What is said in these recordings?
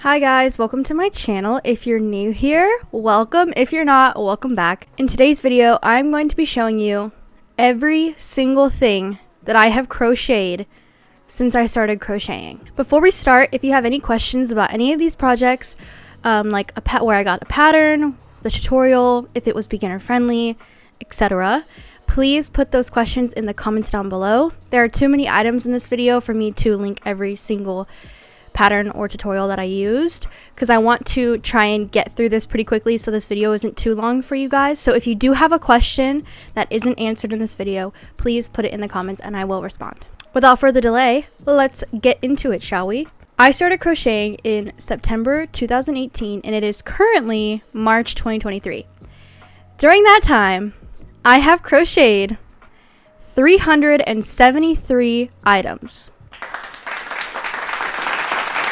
Hi guys, welcome to my channel. If you're new here, welcome. If you're not, welcome back. In today's video, I'm going to be showing you every single thing that I have crocheted since I started crocheting. Before we start, if you have any questions about any of these projects, like where I got a pattern, the tutorial, if it was beginner friendly, etc., please put those questions in the comments down below. There are too many items in this video for me to link every single pattern or tutorial that I used, because I want to try and get through this pretty quickly so this video isn't too long for you guys. So if you do have a question that isn't answered in this video, please put it in the comments and I will respond. Without further delay, let's get into it, shall we? I started crocheting in September 2018 and it is currently March 2023. During that time, I have crocheted 373 items.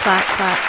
Clap, clap.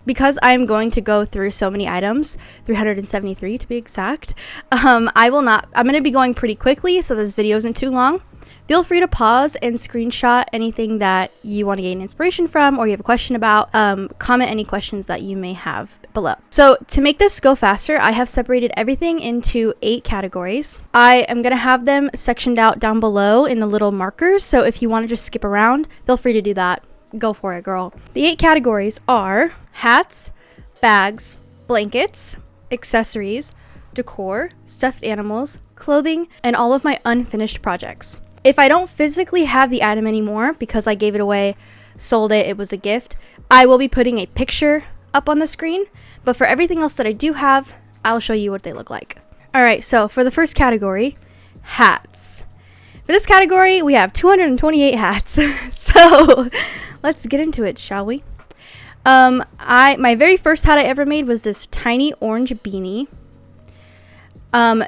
Because I'm going to go through so many items, 373 to be exact, I'm going to be going pretty quickly so this video isn't too long. Feel free to pause and screenshot anything that you want to gain inspiration from or you have a question about. Comment any questions that you may have below. So to make this go faster, I have separated everything into 8 categories. I am going to have them sectioned out down below in the little markers, so if you want to just skip around, feel free to do that. Go for it, girl. The 8 categories are hats, bags, blankets, accessories, decor, stuffed animals, clothing, and all of my unfinished projects. If I don't physically have the item anymore because I gave it away, sold it, it was a gift, I will be putting a picture up on the screen, but for everything else that I do have, I'll show you what they look like. Alright, so for the first category, hats. For this category, we have 228 hats. So let's get into it, shall we? My very first hat I ever made was this tiny orange beanie.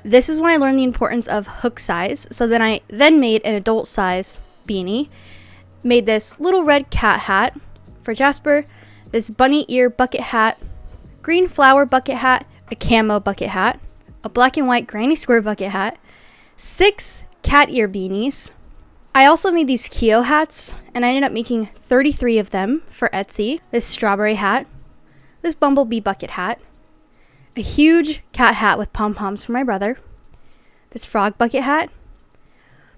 This is when I learned the importance of hook size. So then I made an adult size beanie. Made this little red cat hat for Jasper, this bunny ear bucket hat, green flower bucket hat, a camo bucket hat, a black and white granny square bucket hat, 6 cat ear beanies. I also made these Kyo hats and I ended up making 33 of them for Etsy. This strawberry hat, this bumblebee bucket hat, a huge cat hat with pom-poms for my brother, this frog bucket hat,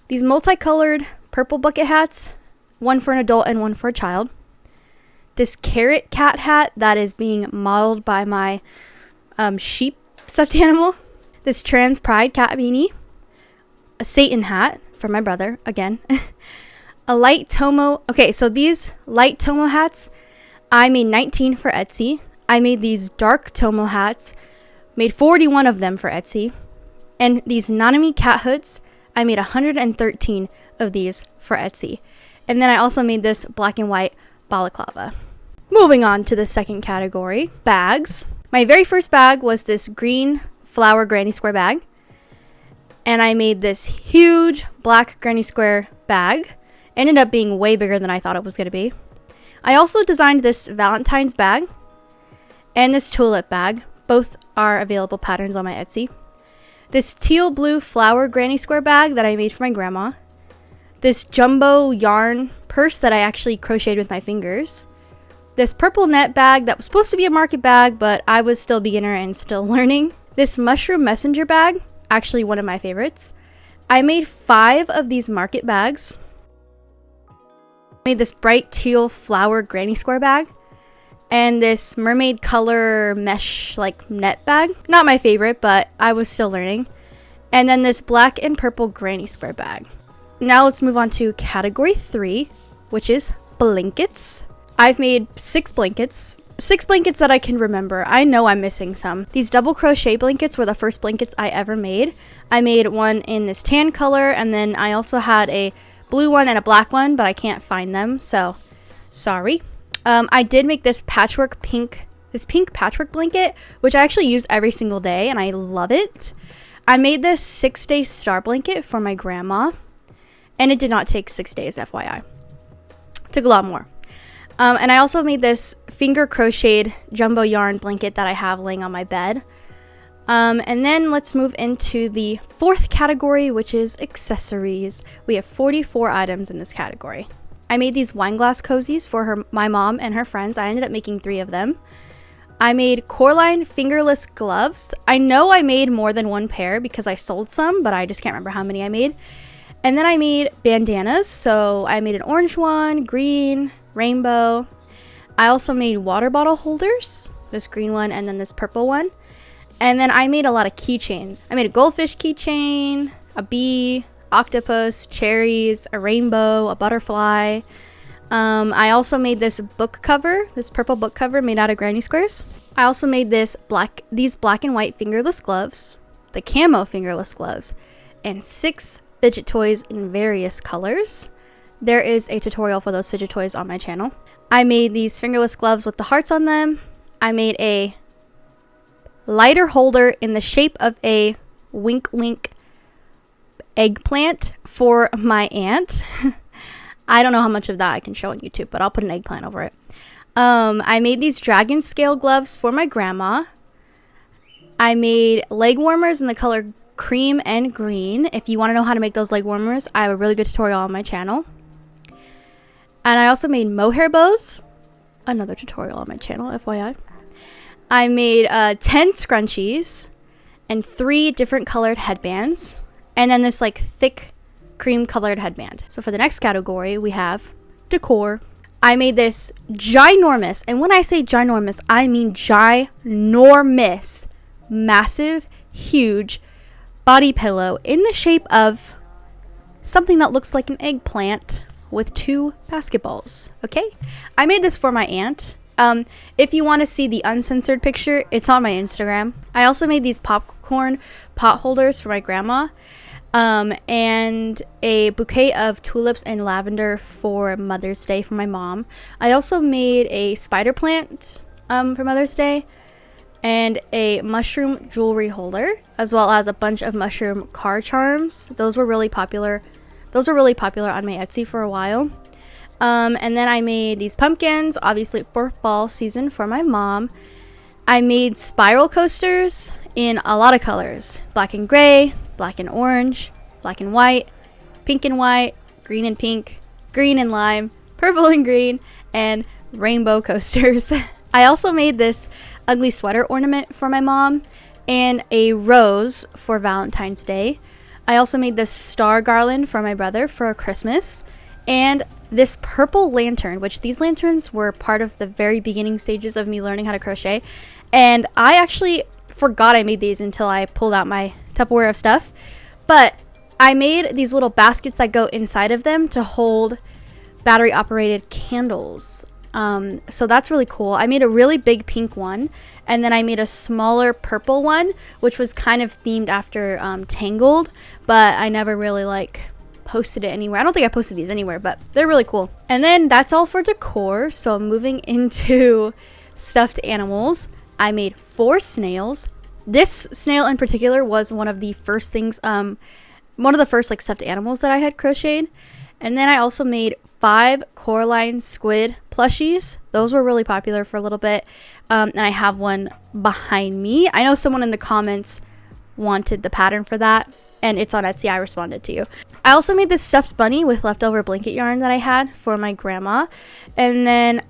these multicolored purple bucket hats, one for an adult and one for a child, this carrot cat hat that is being modeled by my sheep stuffed animal, this trans pride cat beanie, a Satan hat for my brother, again, a light Tomo. Okay, so these light Tomo hats, I made 19 for Etsy. I made these dark Tomo hats, made 41 of them for Etsy. And these Nanami cat hoods, I made 113 of these for Etsy. And then I also made this black and white balaclava. Moving on to the second category, bags. My very first bag was this green flower granny square bag. And I made this huge black granny square bag. Ended up being way bigger than I thought it was going to be. I also designed this Valentine's bag and this tulip bag. Both are available patterns on my Etsy. This teal blue flower granny square bag that I made for my grandma. This jumbo yarn purse that I actually crocheted with my fingers. This purple net bag that was supposed to be a market bag, but I was still beginner and still learning. This mushroom messenger bag. Actually one of my favorites. I made 5 of these market bags. Made this bright teal flower granny square bag and this mermaid color mesh like net bag. Not my favorite, but I was still learning. And then this black and purple granny square bag. Now let's move on to category 3, which is blankets. I've made 6 blankets. 6 blankets that I can remember. I know I'm missing some. These double crochet blankets were the first blankets I ever made. I made one in this tan color, and then I also had a blue one and a black one, but I can't find them, so sorry. I did make this pink patchwork blanket, which I actually use every single day, and I love it. I made this 6-day star blanket for my grandma, and it did not take 6 days, FYI. It took a lot more. And I also made this finger crocheted jumbo yarn blanket that I have laying on my bed. And then let's move into the 4th category, which is accessories. We have 44 items in this category. I made these wine glass cozies for my mom and her friends. I ended up making 3 of them. I made Coraline fingerless gloves. I know I made more than 1 pair because I sold some, but I just can't remember how many I made. And then I made bandanas. So I made an orange one, green, rainbow. I also made water bottle holders, this green one and then this purple one. And then I made a lot of keychains. I made a goldfish keychain, a bee, octopus, cherries, a rainbow, a butterfly. I also made this book cover, this purple book cover made out of granny squares. I also made these black and white fingerless gloves, the camo fingerless gloves, and 6 fidget toys in various colors. There is a tutorial for those fidget toys on my channel. I made these fingerless gloves with the hearts on them. I made a lighter holder in the shape of a wink wink eggplant for my aunt. I don't know how much of that I can show on YouTube, but I'll put an eggplant over it. I made these dragon scale gloves for my grandma. I made leg warmers in the color cream and green. If you want to know how to make those leg warmers, I have a really good tutorial on my channel. And I also made mohair bows. Another tutorial on my channel, FYI. I made 10 scrunchies and 3 different colored headbands. And then this like thick cream colored headband. So for the next category, we have decor. I made this ginormous, and when I say ginormous, I mean ginormous, massive, huge body pillow in the shape of something that looks like an eggplant with 2 basketballs. Okay, I made this for my aunt. If you want to see the uncensored picture, it's on my Instagram. I also made these popcorn pot holders for my grandma, and a bouquet of tulips and lavender for Mother's Day for my mom. I also made a spider plant for Mother's Day, and a mushroom jewelry holder, as well as a bunch of mushroom car charms. Those were really popular on my Etsy for a while. And then I made these pumpkins, obviously for fall season, for my mom. I made spiral coasters in a lot of colors: black and gray, black and orange, black and white, pink and white, green and pink, green and lime, purple and green, and rainbow coasters. I also made this ugly sweater ornament for my mom and a rose for Valentine's Day. I also made this star garland for my brother for Christmas, and this purple lantern, which these lanterns were part of the very beginning stages of me learning how to crochet. And I actually forgot I made these until I pulled out my Tupperware of stuff. But I made these little baskets that go inside of them to hold battery operated candles. So that's really cool. I made a really big pink one, and then I made a smaller purple one, which was kind of themed after Tangled, but I never really posted it anywhere. I don't think I posted these anywhere, but they're really cool. And then that's all for decor. So moving into stuffed animals, I made 4 snails. This snail in particular was one of the first things, one of the first stuffed animals that I had crocheted. And then I also made 5 Coraline squid plushies. Those were really popular for a little bit. And I have one behind me. I know someone in the comments wanted the pattern for that, and it's on Etsy. I responded to you. I also made this stuffed bunny with leftover blanket yarn that I had for my grandma. And then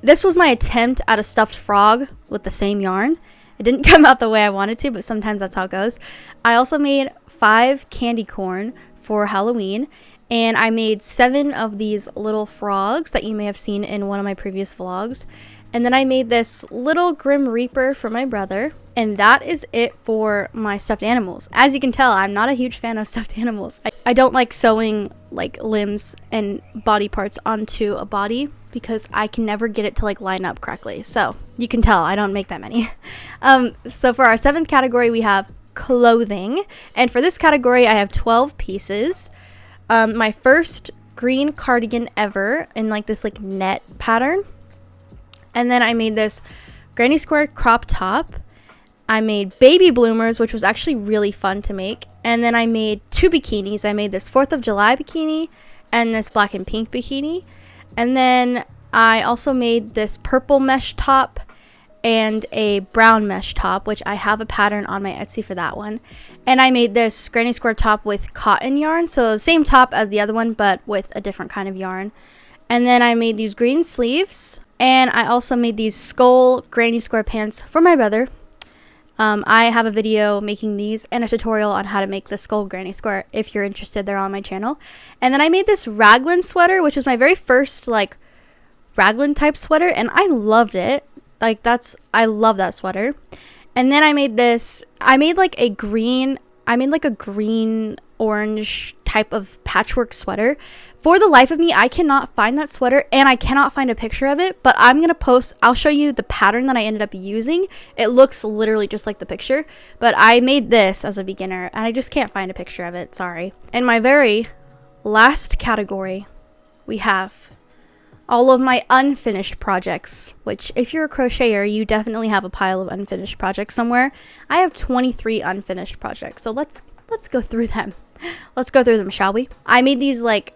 this was my attempt at a stuffed frog with the same yarn. It didn't come out the way I wanted to, but sometimes that's how it goes. I also made 5 candy corn for Halloween. And I made 7 of these little frogs that you may have seen in one of my previous vlogs. And then I made this little Grim Reaper for my brother. And that is it for my stuffed animals. As you can tell, I'm not a huge fan of stuffed animals. I don't like sewing limbs and body parts onto a body because I can never get it to line up correctly. So you can tell I don't make that many. So for our 7th category, we have clothing. And for this category, I have 12 pieces. My first green cardigan ever in this net pattern. And then I made this granny square crop top. I made baby bloomers, which was actually really fun to make. And then I made 2 bikinis. I made this 4th of July bikini and this black and pink bikini. And then I also made this purple mesh top and a brown mesh top, which I have a pattern on my Etsy for that one. And I made this granny square top with cotton yarn, so same top as the other one, but with a different kind of yarn. And then I made these green sleeves, and I also made these skull granny square pants for my brother. I have a video making these and a tutorial on how to make the skull granny square. If you're interested, they're on my channel. And then I made this raglan sweater, which was my very first like raglan type sweater, and I loved it. Like I love that sweater. And then I made this, I made like a green orange type of patchwork sweater. For the life of me, I cannot find that sweater, and I cannot find a picture of it, but I'll show you the pattern that I ended up using. It looks literally just like the picture, but I made this as a beginner, and I just can't find a picture of it, sorry. In my very last category, we have all of my unfinished projects, which if you're a crocheter, you definitely have a pile of unfinished projects somewhere. I have 23 unfinished projects, so let's go through them. Let's go through them, shall we? I made these like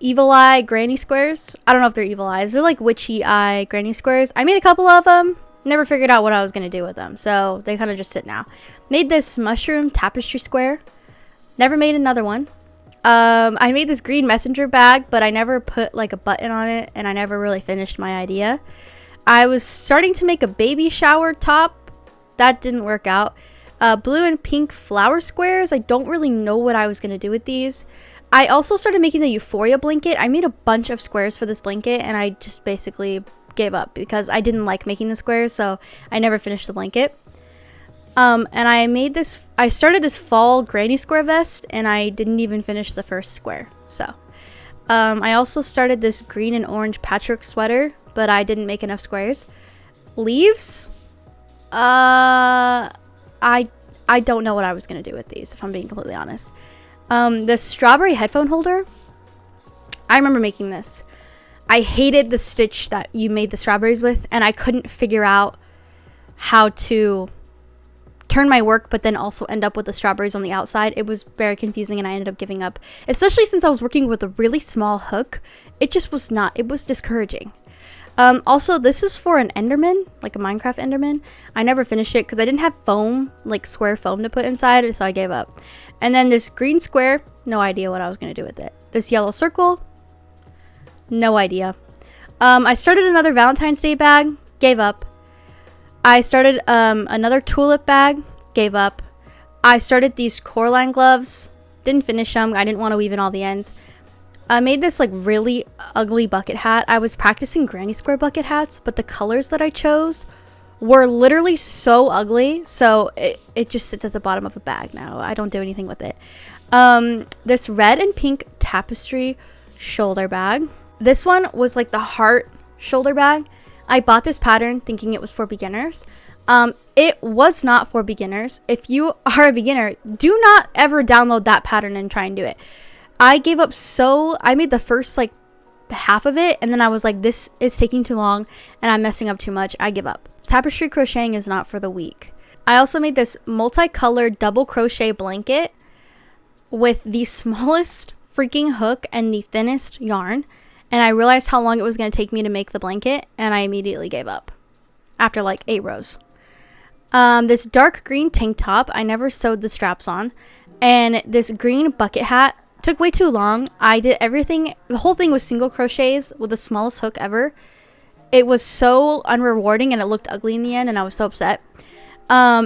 evil eye granny squares. I don't know if they're evil eyes. They're like witchy eye granny squares. I made a couple of them. Never figured out what I was going to do with them, so they kind of just sit now. Made this mushroom tapestry square. Never made another one. I made this green messenger bag, but I never put like a button on it, and I never really finished my idea. I was starting to make a baby shower top. That didn't work out. Blue and pink flower squares. I don't really know what I was going to do with these. I also started making the Euphoria blanket. I made a bunch of squares for this blanket, and I just basically gave up because I didn't like making the squares, so I never finished the blanket. And I started this fall granny square vest, and I didn't even finish the first square. So, I also started this green and orange patchwork sweater, but I didn't make enough squares. Leaves? I don't know what I was going to do with these, if I'm being completely honest. The strawberry headphone holder, I remember making this. I hated the stitch that you made the strawberries with, and I couldn't figure out how to turn my work but then also end up with the strawberries on the outside. It was very confusing, and I ended up giving up, especially since I was working with a really small hook. It was discouraging. Also, this is for an Enderman, like a Minecraft Enderman. I never finished it because I didn't have foam, like square foam to put inside, so I gave up. And then this green square, no idea what I was going to do with it. This yellow circle, no idea. I started another Valentine's Day bag, gave up. I started another tulip bag, gave up. I started these Coraline gloves, didn't finish them. I didn't want to weave in all the ends. I made this like really ugly bucket hat. I was practicing granny square bucket hats, but the colors that I chose were literally so ugly, so it just sits at the bottom of a bag now. I don't do anything with it. This red and pink tapestry shoulder bag. This one was like the heart shoulder bag. I bought this pattern thinking it was for beginners. It was not for beginners. If you are a beginner, do not ever download that pattern and try and do it. I gave up, I made the first like half of it, and then I was like, this is taking too long and I'm messing up too much. I give up. Tapestry crocheting is not for the weak. I also made this multicolored double crochet blanket with the smallest freaking hook and the thinnest yarn, and I realized how long it was going to take me to make the blanket, and I immediately gave up after like 8 rows. This dark green tank top, I never sewed the straps on, and this green bucket hat took way too long. I did everything, the whole thing was single crochets with the smallest hook ever. It was so unrewarding, and it looked ugly in the end, and I was so upset.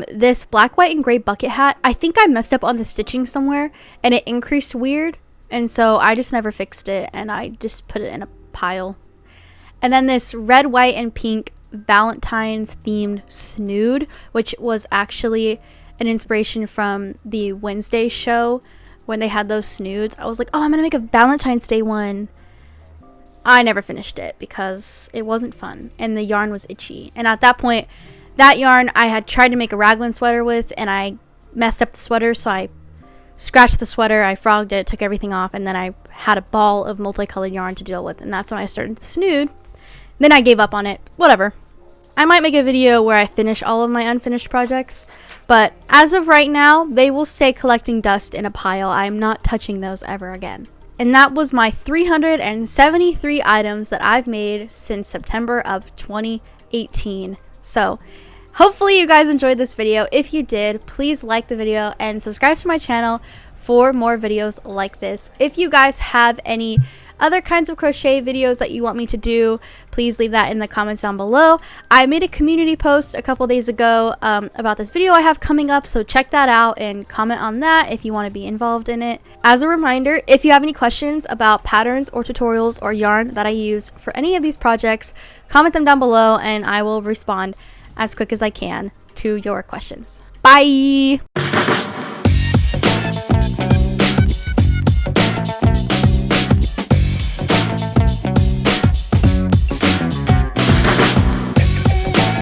This black, white, and gray bucket hat, I think I messed up on the stitching somewhere, and it increased weird, and so I just never fixed it, and I just put it in a pile. And then this red, white, and pink Valentine's themed snood, which was actually an inspiration from the Wednesday show when they had those snoods. I was like, oh, I'm gonna make a Valentine's Day one. I never finished it because it wasn't fun, and the yarn was itchy. And at that point, that yarn I had tried to make a raglan sweater with, and I messed up the sweater, so I scratched the sweater, I frogged it, took everything off, and then I had a ball of multicolored yarn to deal with, and that's when I started the snood. Then I gave up on it. Whatever. I might make a video where I finish all of my unfinished projects, but as of right now, they will stay collecting dust in a pile. I'm not touching those ever again. And that was my 373 items that I've made since September of 2018. So hopefully you guys enjoyed this video. If you did, please like the video and subscribe to my channel for more videos like this. If you guys have any other kinds of crochet videos that you want me to do, please leave that in the comments down below. I made a community post a couple days ago about this video I have coming up, so check that out and comment on that if you want to be involved in it. As a reminder, if you have any questions about patterns or tutorials or yarn that I use for any of these projects, comment them down below and I will respond as quick as I can to your questions. Bye!